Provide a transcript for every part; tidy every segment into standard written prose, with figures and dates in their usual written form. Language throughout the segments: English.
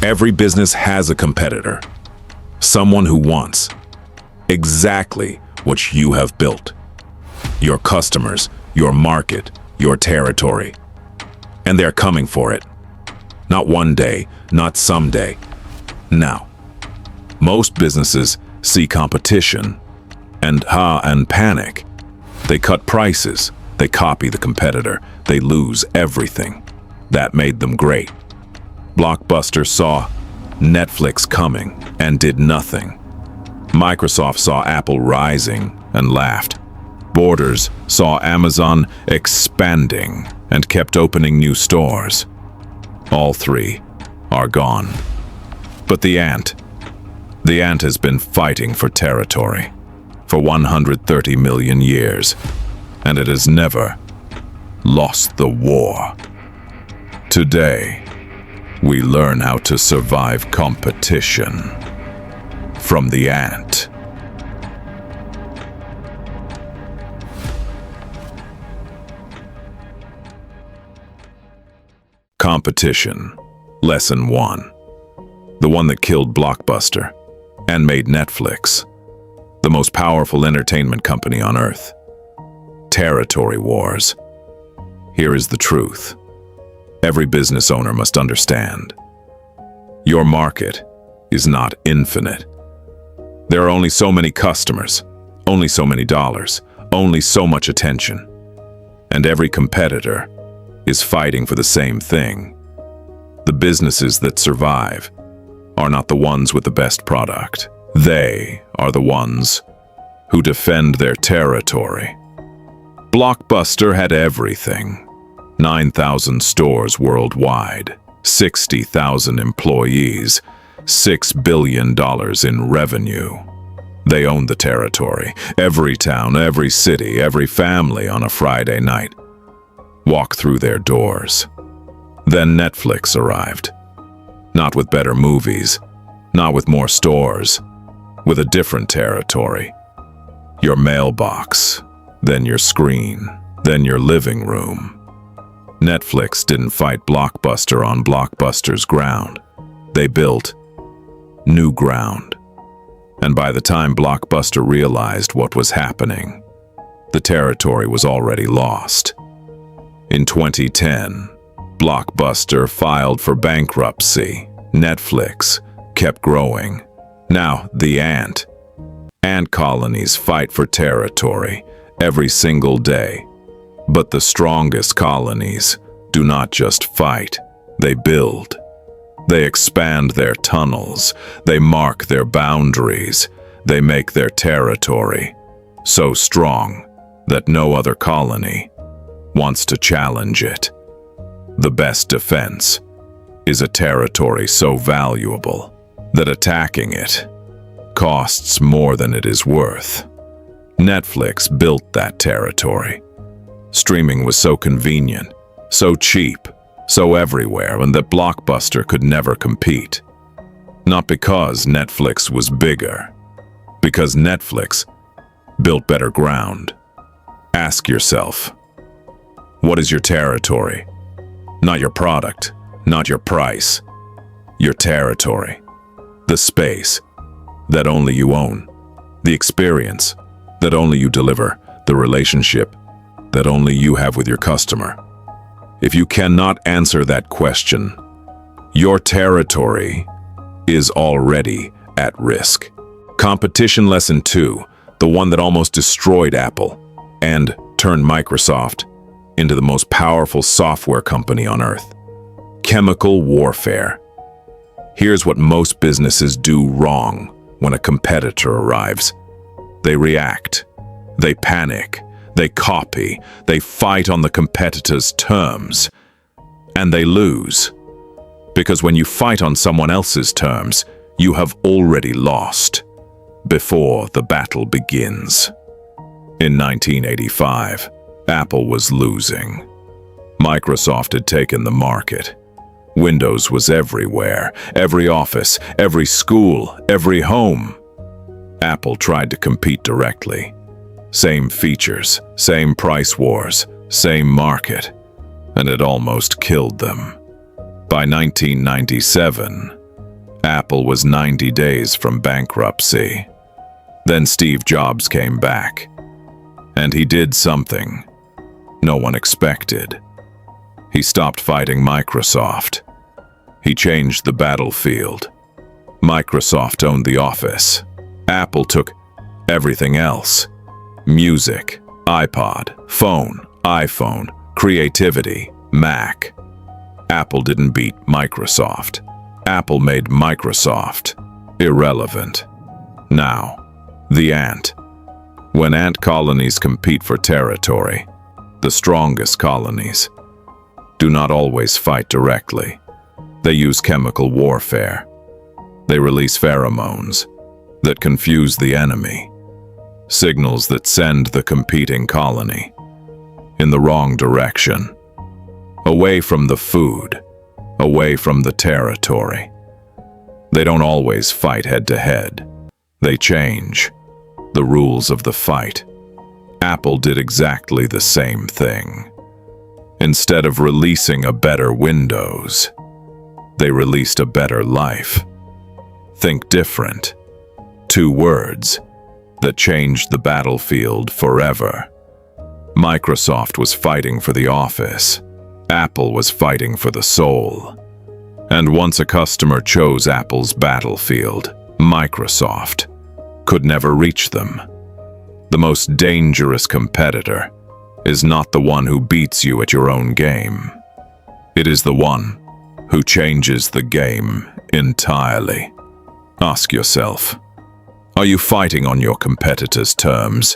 Every business has a competitor, someone who wants exactly what you have built. Your customers, your market, your territory. And they're coming for it. Not one day, not someday. Now. Most businesses see competition and panic. They cut prices, they copy the competitor, they lose everything. That made them great. Blockbuster saw Netflix coming and did nothing. Microsoft saw Apple rising and laughed. Borders saw Amazon expanding and kept opening new stores. All three are gone. But the ant has been fighting for territory for 130 million years, and it has never lost the war. Today, we learn how to survive competition from the ant. Competition. Lesson 1. The one that killed Blockbuster and made Netflix the most powerful entertainment company on earth. Territory wars. Here is the truth. Every business owner must understand. Your market is not infinite. There are only so many customers, only so many dollars, only so much attention. And every competitor is fighting for the same thing. The businesses that survive are not the ones with the best product. They are the ones who defend their territory. Blockbuster had everything. 9,000 stores worldwide, 60,000 employees, $6 billion in revenue. They owned the territory. Every town, every city, every family on a Friday night walked through their doors. Then Netflix arrived. Not with better movies, not with more stores, with a different territory. Your mailbox, then your screen, then your living room. Netflix didn't fight Blockbuster on Blockbuster's ground. They built new ground. And by the time Blockbuster realized what was happening, the territory was already lost. In 2010, Blockbuster filed for bankruptcy. Netflix kept growing. Now, the ant colonies fight for territory every single day. But the strongest colonies do not just fight, they build. They expand their tunnels, they mark their boundaries, they make their territory so strong that no other colony wants to challenge it. The best defense is a territory so valuable that attacking it costs more than it is worth. Netflix built that territory. Streaming was so convenient, so cheap, so everywhere, and that Blockbuster could never compete. Not because Netflix was bigger, because Netflix built better ground. Ask yourself, what is your territory? Not your product, not your price. Your territory. The space that only you own. The experience that only you deliver. The relationship that only you have with your customer. If you cannot answer that question, your territory is already at risk. Competition lesson 2, the one that almost destroyed Apple and turned Microsoft into the most powerful software company on earth. Chemical warfare. Here's what most businesses do wrong when a competitor arrives. They react. They panic. They copy. They fight on the competitor's terms. And they lose. Because when you fight on someone else's terms, you have already lost before the battle begins. In 1985, Apple was losing. Microsoft had taken the market. Windows was everywhere, every office, every school, every home. Apple tried to compete directly. Same features, same price wars, same market, and it almost killed them. By 1997, Apple was 90 days from bankruptcy. Then Steve Jobs came back, and he did something no one expected. He stopped fighting Microsoft. He changed the battlefield. Microsoft owned the Office. Apple took everything else: music, iPod, phone, iPhone, creativity, Mac. Apple didn't beat Microsoft. Apple made Microsoft irrelevant. Now, the ant. When ant colonies compete for territory, the strongest colonies do not always fight directly. They use chemical warfare. They release pheromones that confuse the enemy, signals that send the competing colony in the wrong direction, away from the food, away from the territory. They don't always fight head-to-head. They change the rules of the fight. Apple did exactly the same thing. Instead of releasing a better Windows, they released a better life. Think different. 2 words that changed the battlefield forever. Microsoft was fighting for the Office. Apple was fighting for the soul. And once a customer chose Apple's battlefield, Microsoft could never reach them. The most dangerous competitor is not the one who beats you at your own game. It is the one who changes the game entirely. Ask yourself, are you fighting on your competitor's terms?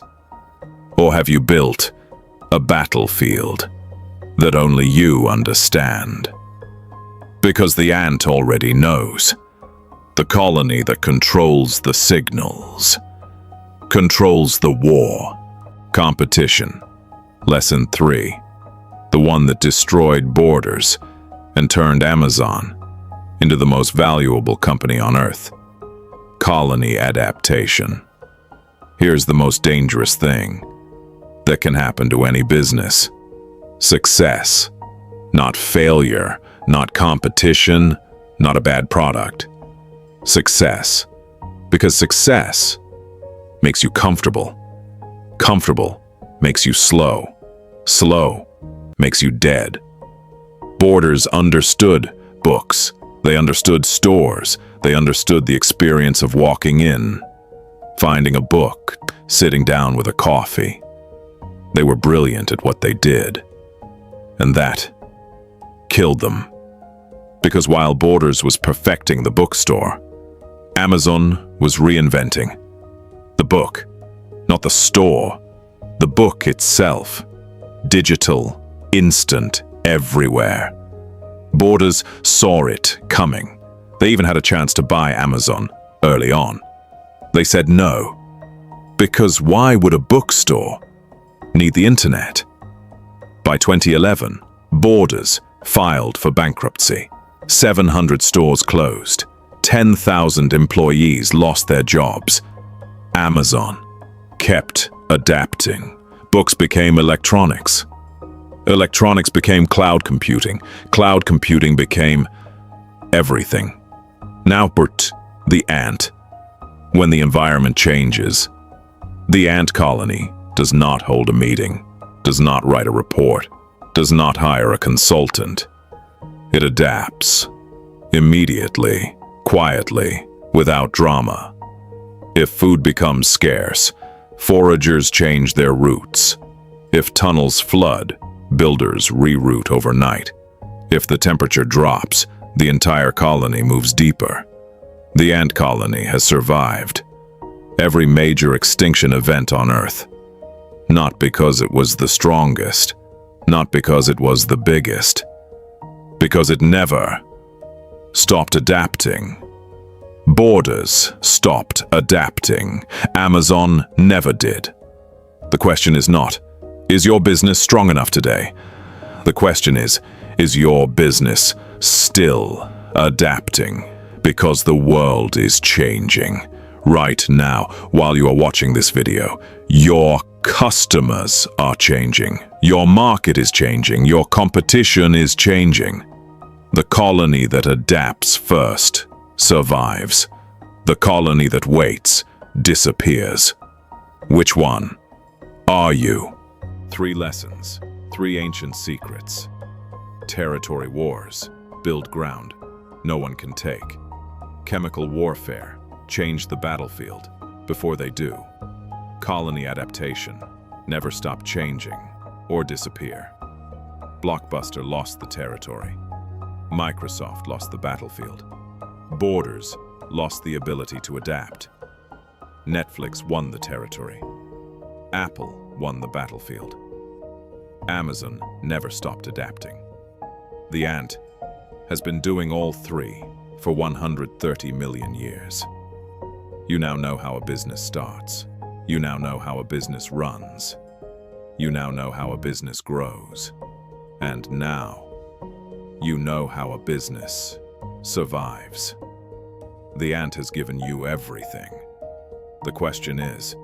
Or have you built a battlefield that only you understand? Because the ant already knows. The colony that controls the signals controls the war. Competition. Lesson 3. The one that destroyed borders and turned Amazon into the most valuable company on earth. Colony adaptation. Here's the most dangerous thing that can happen to any business. Success. Not failure, not competition, not a bad product. Success. Because success makes you comfortable. Comfortable makes you slow. Slow makes you dead. Borders understood books. They understood stores. They understood the experience of walking in, finding a book, sitting down with a coffee. They were brilliant at what they did. And that killed them. Because while Borders was perfecting the bookstore, Amazon was reinventing the book, not the store, the book itself. Digital, instant, everywhere. Borders saw it coming. They even had a chance to buy Amazon early on. They said no, because why would a bookstore need the internet? By 2011, Borders filed for bankruptcy. 700 stores closed. 10,000 employees lost their jobs. Amazon kept adapting. Books became electronics. Electronics became cloud computing. Cloud computing became everything. Now, Bert, the ant. When the environment changes, the ant colony does not hold a meeting, does not write a report, does not hire a consultant. It adapts. Immediately, quietly, without drama. If food becomes scarce, foragers change their routes. If tunnels flood, builders reroute overnight. If the temperature drops, the entire colony moves deeper. The ant colony has survived every major extinction event on Earth. Not because it was the strongest, not because it was the biggest, because it never stopped adapting. Borders stopped adapting. Amazon never did. The question is not, is your business strong enough today? The question is your business still adapting? Because the world is changing. Right now, while you are watching this video, your customers are changing. Your market is changing. Your competition is changing. The colony that adapts first survives. The colony that waits disappears. Which one are you? 3 lessons, 3 ancient secrets. Territory wars, build ground no one can take. Chemical warfare, change the battlefield before they do. Colony adaptation, never stop changing or disappear. Blockbuster lost the territory. Microsoft lost the battlefield. Borders lost the ability to adapt. Netflix won the territory. Apple won the battlefield. Amazon never stopped adapting. The ant has been doing all 3 for 130 million years. You now know how a business starts. You now know how a business runs. You now know how a business grows. And now, you know how a business survives. The ant has given you everything. The question is,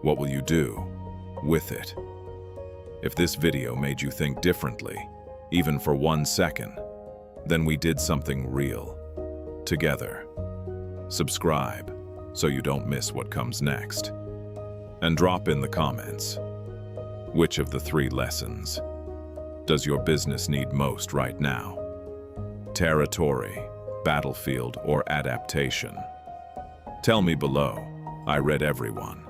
what will you do with it? If this video made you think differently, even for 1 second, then we did something real together. Subscribe so you don't miss what comes next. And drop in the comments, which of the 3 lessons does your business need most right now? Territory, battlefield, or adaptation? Tell me below. I read everyone.